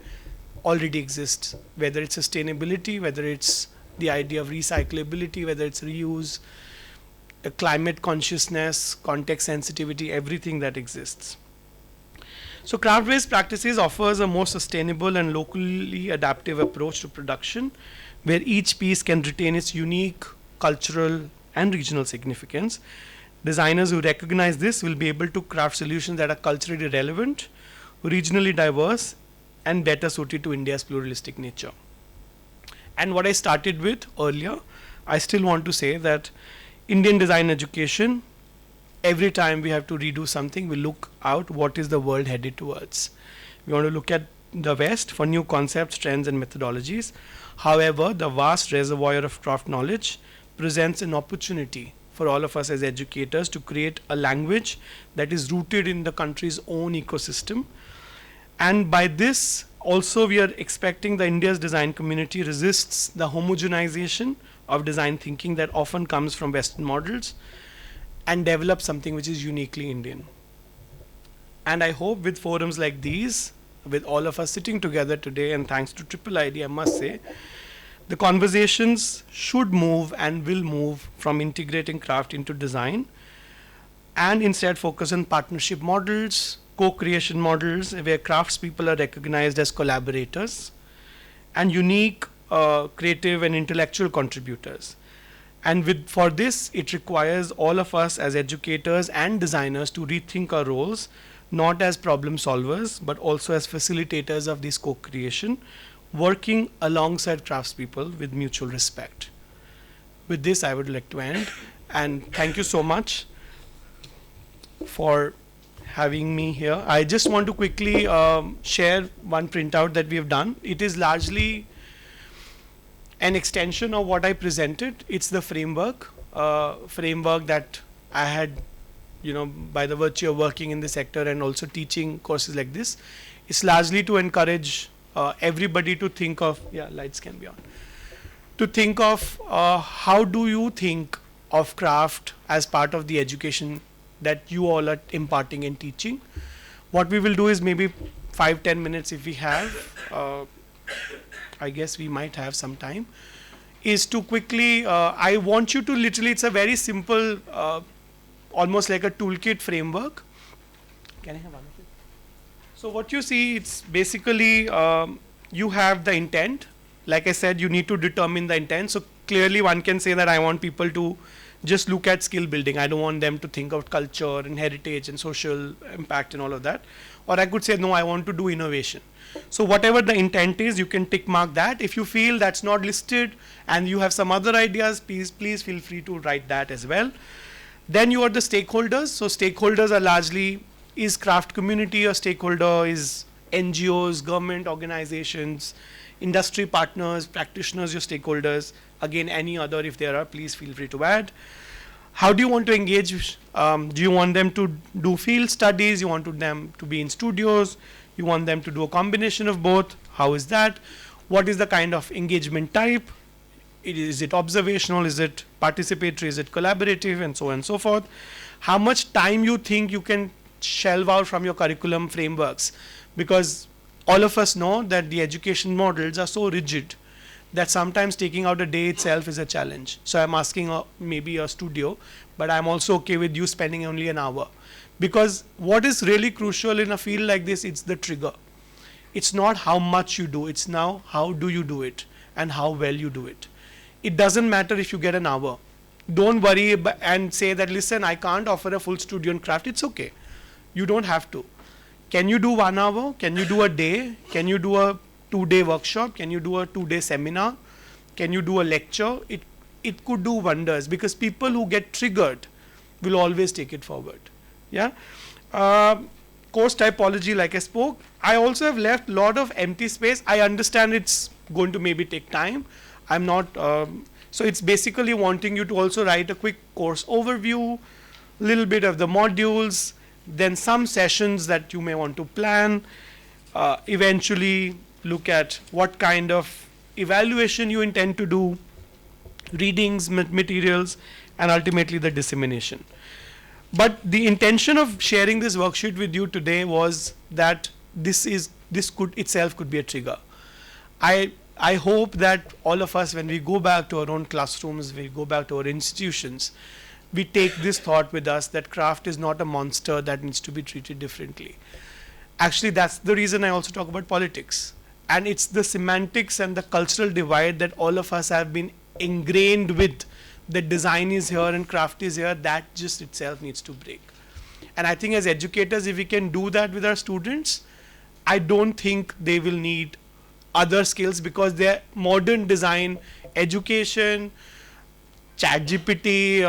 Speaker 2: already exists, whether it's sustainability, whether it's the idea of recyclability, whether it's reuse, climate consciousness, context sensitivity, everything that exists. So craft-based practices offers a more sustainable and locally adaptive approach to production, where each piece can retain its unique cultural and regional significance. Designers who recognize this will be able to craft solutions that are culturally relevant, regionally diverse, and better suited to India's pluralistic nature. And what I started with earlier, I still want to say that Indian design education, every time we have to redo something, we look out what is the world headed towards. We want to look at the West for new concepts, trends, and methodologies. However, the vast reservoir of craft knowledge presents an opportunity for all of us as educators to create a language that is rooted in the country's own ecosystem. And by this, also we are expecting the India's design community resists the homogenization of design thinking that often comes from Western models, and develop something which is uniquely Indian. And I hope with forums like these, with all of us sitting together today, and thanks to Triple ID, I must say, the conversations should move and will move from integrating craft into design, and instead focus on partnership models, co-creation models, where craftspeople are recognized as collaborators and unique creative and intellectual contributors. And for this, it requires all of us as educators and designers to rethink our roles, not as problem solvers, but also as facilitators of this co-creation, working alongside craftspeople with mutual respect. With this, I would like to end, and thank you so much for having me here. I just want to quickly share one printout that we have done. It is largely an extension of what I presented. It's the framework that I had, by the virtue of working in the sector and also teaching courses like this. It's largely to encourage everybody to think of, lights can be on, to think of how do you think of craft as part of the education that you all are imparting and teaching. What we will do is maybe 5-10 minutes if we have, I guess we might have some time, is to quickly, I want you to literally, it's a very simple, almost like a toolkit framework. Can I have one of it? So what you see, it's basically, you have the intent. Like I said, you need to determine the intent. So clearly one can say that I want people to just look at skill building. I don't want them to think of culture and heritage and social impact and all of that. Or I could say, no, I want to do innovation. So whatever the intent is, you can tick mark that. If you feel that's not listed and you have some other ideas, please feel free to write that as well. Then you are the stakeholders. So stakeholders are largely, is craft community a stakeholder, is NGOs, government organizations, industry partners, practitioners your stakeholders. Again, any other if there are, please feel free to add. How do you want to engage? Do you want them to do field studies? You want them to be in studios? You want them to do a combination of both? How is that? What is the kind of engagement type? Is it observational? Is it participatory? Is it collaborative? And so on and so forth. How much time you think you can shelve out from your curriculum frameworks? Because all of us know that the education models are so rigid that sometimes taking out a day itself is a challenge. So I'm asking maybe a studio, but I'm also okay with you spending only an hour. Because what is really crucial in a field like this, it's the trigger. It's not how much you do, it's now how do you do it and how well you do it. It doesn't matter if you get an hour. Don't worry and say that, listen, I can't offer a full studio in craft. It's okay. You don't have to. Can you do 1 hour? Can you do a day? Can you do a 2-day workshop? Can you do a 2-day seminar? Can you do a lecture? It could do wonders, because people who get triggered will always take it forward. Yeah. Course typology, like I spoke. I also have left a lot of empty space. I understand it's going to maybe take time. I'm not. So it's basically wanting you to also write a quick course overview, little bit of the modules, then some sessions that you may want to plan, eventually look at what kind of evaluation you intend to do, readings, materials, and ultimately the dissemination. But the intention of sharing this worksheet with you today was that this could itself could be a trigger. I hope that all of us, when we go back to our own classrooms, we go back to our institutions, we take this thought with us that craft is not a monster that needs to be treated differently. Actually, that's the reason I also talk about politics. And it's the semantics and the cultural divide that all of us have been ingrained with, that design is here and craft is here, that just itself needs to break. And I think as educators, if we can do that with our students, I don't think they will need other skills, because they're modern design, education, ChatGPT,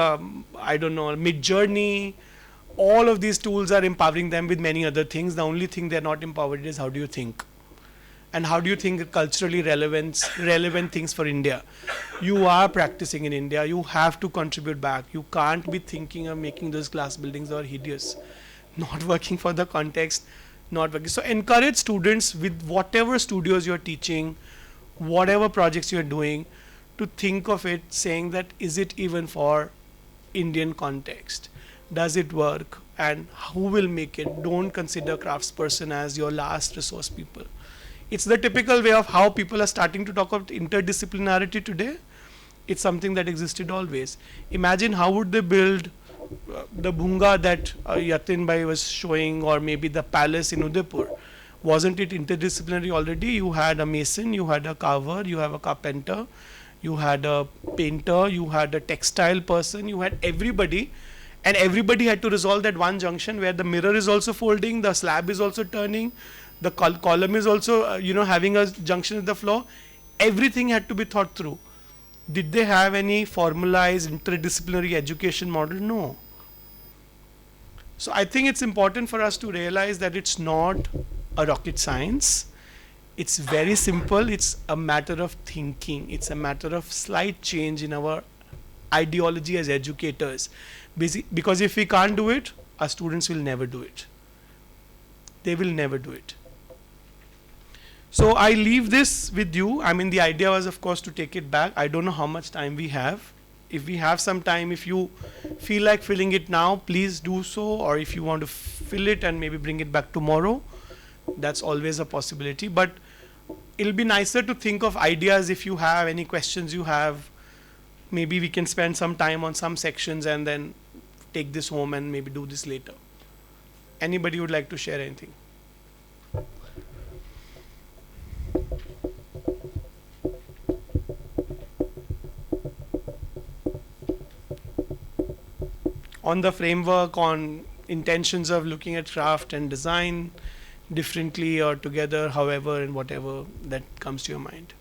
Speaker 2: I don't know, Midjourney, all of these tools are empowering them with many other things. The only thing they're not empowered is how do you think? And how do you think culturally relevant things for India? You are practicing in India. You have to contribute back. You can't be thinking of making those glass buildings or hideous, not working for the context, not working. So encourage students with whatever studios you're teaching, whatever projects you're doing, to think of it saying that, is it even for Indian context? Does it work? And who will make it? Don't consider craftsperson as your last resource people. It's the typical way of how people are starting to talk about interdisciplinarity today. It's something that existed always. Imagine how would they build the Bhunga that Yatin Bhai was showing, or maybe the palace in Udaipur. Wasn't it interdisciplinary already? You had a mason, you had a carver, you have a carpenter, you had a painter, you had a textile person, you had everybody, and everybody had to resolve that one junction where the mirror is also folding, the slab is also turning, the column is also having a junction with the floor. Everything had to be thought through. Did they have any formalized interdisciplinary education model? No. So I think it's important for us to realize that it's not a rocket science. It's very simple. It's a matter of thinking. It's a matter of slight change in our ideology as educators. Because if we can't do it, our students will never do it. They will never do it. So I leave this with you. I mean, the idea was, of course, to take it back. I don't know how much time we have. If we have some time, if you feel like filling it now, please do so. Or if you want to fill it and maybe bring it back tomorrow, that's always a possibility. But it'll be nicer to think of ideas. If you have any questions you have, maybe we can spend some time on some sections and then take this home and maybe do this later. Anybody would like to share anything? On the framework, on intentions of looking at craft and design differently or together, however and whatever that comes to your mind.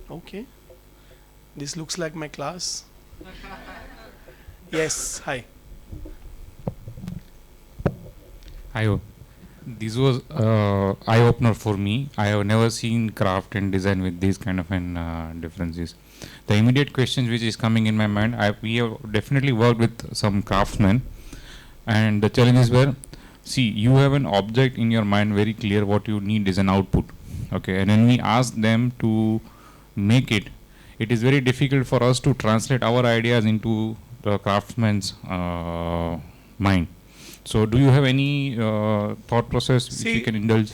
Speaker 2: Okay. This looks like my class. Yes, hi.
Speaker 3: Hi. This was eye opener for me. I have never seen craft and design with these kind of an differences. The immediate questions which is coming in my mind, we have definitely worked with some craftsmen, and the challenges were, see, you have an object in your mind very clear what you need is an output, okay, and when we ask them to make it, it is very difficult for us to translate our ideas into the craftsman's mind. So, do you have any thought process which you
Speaker 2: See,
Speaker 3: can indulge?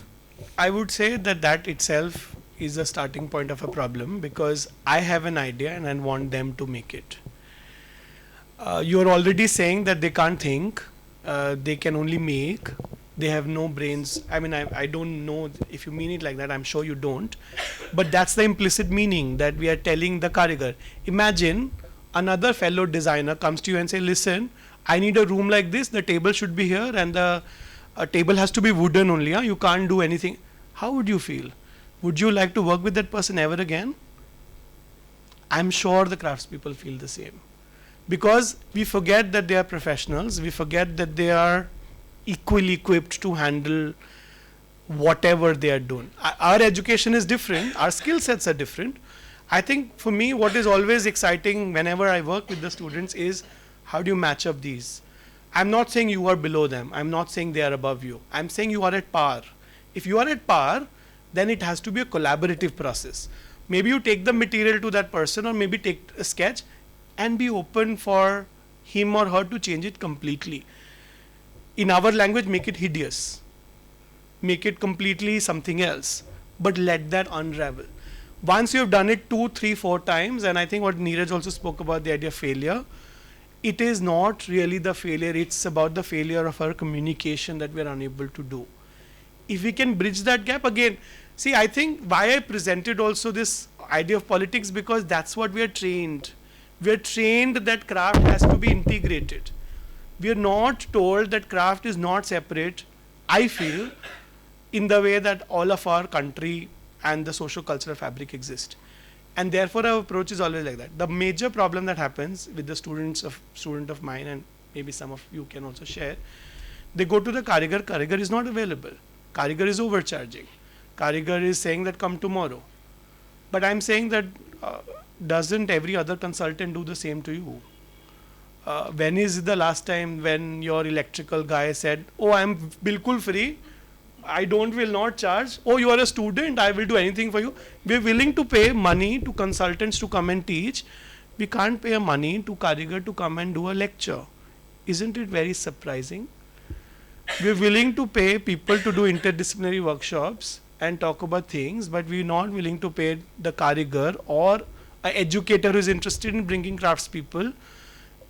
Speaker 2: I would say that that itself is a starting point of a problem, because I have an idea and I want them to make it. You are already saying that they can't think, they can only make, they have no brains. I mean, I don't know if you mean it like that, I'm sure you don't. But that's the implicit meaning that we are telling the karigar. Imagine another fellow designer comes to you and say, listen, I need a room like this, the table should be here, and the table has to be wooden only, you can't do anything. How would you feel? Would you like to work with that person ever again? I'm sure the craftspeople feel the same. Because we forget that they are professionals, we forget that they are equally equipped to handle whatever they are doing. Our education is different, our skill sets are different. I think for me, what is always exciting whenever I work with the students is, how do you match up these? I'm not saying you are below them, I'm not saying they are above you, I'm saying you are at par. If you are at par, then it has to be a collaborative process. Maybe you take the material to that person, or maybe take a sketch and be open for him or her to change it completely. In our language, make it hideous, make it completely something else, but let that unravel. Once you've done it 2, 3, 4 times, and I think what Neeraj also spoke about, the idea of failure, it is not really the failure, it's about the failure of our communication that we are unable to do. If we can bridge that gap, again, see, I think why I presented also this idea of politics, because that's what we are trained. We are trained that craft has to be integrated. We are not told that craft is not separate, I feel, in the way that all of our country and the socio-cultural fabric exist. And therefore our approach is always like that. The major problem that happens with the student of mine, and maybe some of you can also share, they go to the karigar is not available. Karigar is overcharging. Karigar is saying that come tomorrow. But I'm saying that doesn't every other consultant do the same to you? When is the last time when your electrical guy said, oh, I'm bilkul free, I will not charge. Oh, you are a student, I will do anything for you. We're willing to pay money to consultants to come and teach. We can't pay money to karigar to come and do a lecture. Isn't it very surprising? We're willing to pay people to do interdisciplinary workshops and talk about things, but we're not willing to pay the karigar or an educator who is interested in bringing craftspeople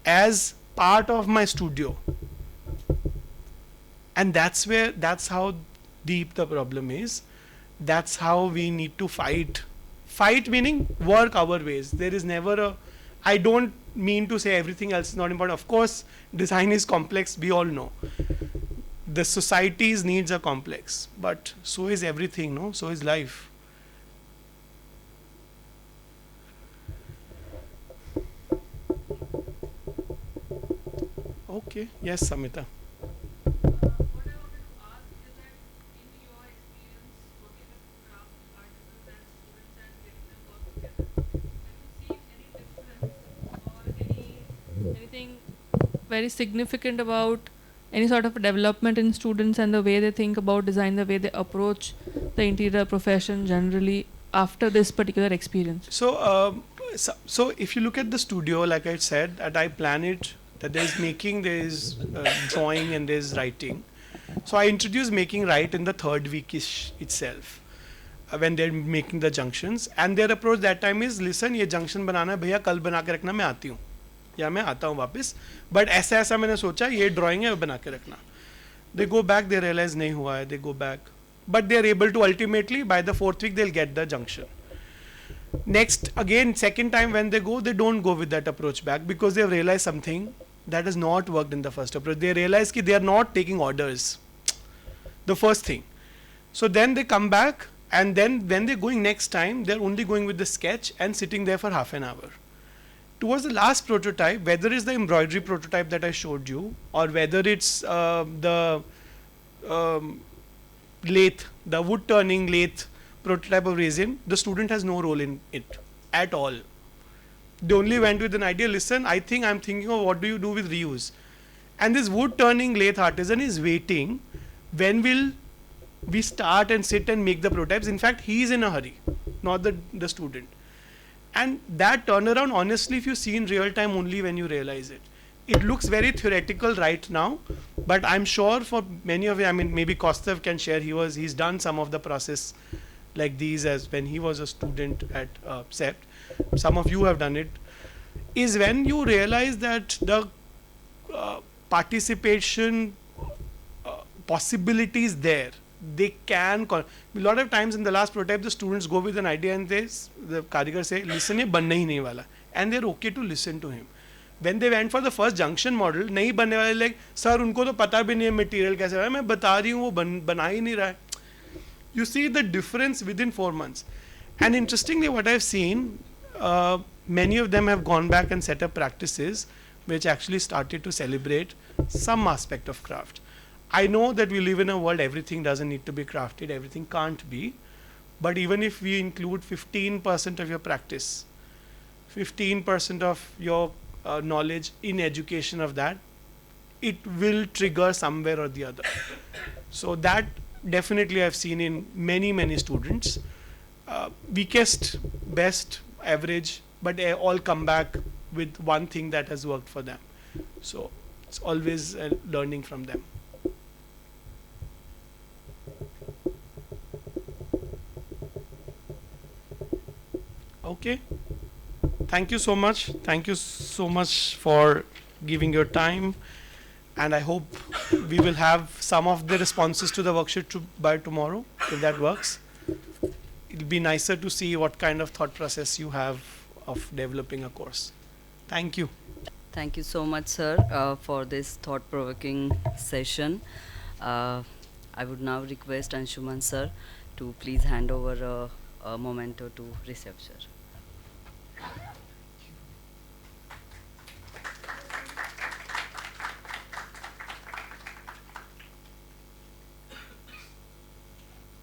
Speaker 2: as part of my studio. And that's how deep the problem is. That's how we need to fight. Fight meaning work our ways. There is never a, I don't mean to say everything else is not important. Of course, design is complex, we all know. The society's needs are complex, but so is everything, no? So is life. Okay, yes, Samita.
Speaker 4: Anything very significant about any sort of development in students and the way they think about design, the way they approach the interior profession generally after this particular experience?
Speaker 2: So if you look at the studio, like I said, that I plan it, that there is making, there is drawing, and there is writing. So I introduced making right in the third week itself, when they're making the junctions, and their approach that time is, listen, ये junction बनाना है भैया, कल बना के रखना, मैं आती हूँ या मैं आता हूँ वापस, बट ऐसा ऐसा मैंने सोचा, ये ड्राइंग है, बना के रखना. They go back, they realize नहीं हुआ है, they go back, but they are able to ultimately by the 4th week they'll get the junction. Next, again, second time when they don't go with that approach back, because they have realized something that has not worked in the first approach. They realize that they are not taking orders. The first thing. So then they come back, and then when they're going next time, they're only going with the sketch and sitting there for half an hour. Towards the last prototype, whether it's the embroidery prototype that I showed you, or whether it's the lathe, the wood turning lathe prototype of resin, the student has no role in it at all. They only went with an idea, listen, I'm thinking of what do you do with reuse. And this wood turning lathe artisan is waiting, when will we start and sit and make the prototypes. In fact, he is in a hurry, not the student. And that turnaround, honestly, if you see in real time, only when you realize it. It looks very theoretical right now, but I'm sure for many of you, I mean, maybe Kostav can share, he's done some of the process like these as when he was a student at CEPT. Some of you have done it. Is when you realize that the participation possibilities there. They can a lot of times in the last prototype, the students go with an idea and the karigar say, listen, ye banna hi nahi wala, and they're okay to listen to him. When they went for the first junction model, nahi banne wale, like, sir, unko to pata bhi nahi hai material kaise hai, main bata rahi hu, wo bana hi nahi raha hai. You see the difference within 4 months. And interestingly, what I've seen, many of them have gone back and set up practices which actually started to celebrate some aspect of craft. I know that we live in a world, everything doesn't need to be crafted, everything can't be. But even if we include 15% of your practice, 15% of your knowledge in education of that, it will trigger somewhere or the other. So that definitely I've seen in many, many students. Weakest, best, average, but they all come back with one thing that has worked for them. So it's always learning from them. Okay. Thank you so much. Thank you so much for giving your time. And I hope we will have some of the responses to the worksheet by tomorrow, if that works. It'll be nicer to see what kind of thought process you have of developing a course. Thank you.
Speaker 5: Thank you so much, sir, for this thought-provoking session. I would now request Anshuman sir to please hand over a memento to Rishav sir.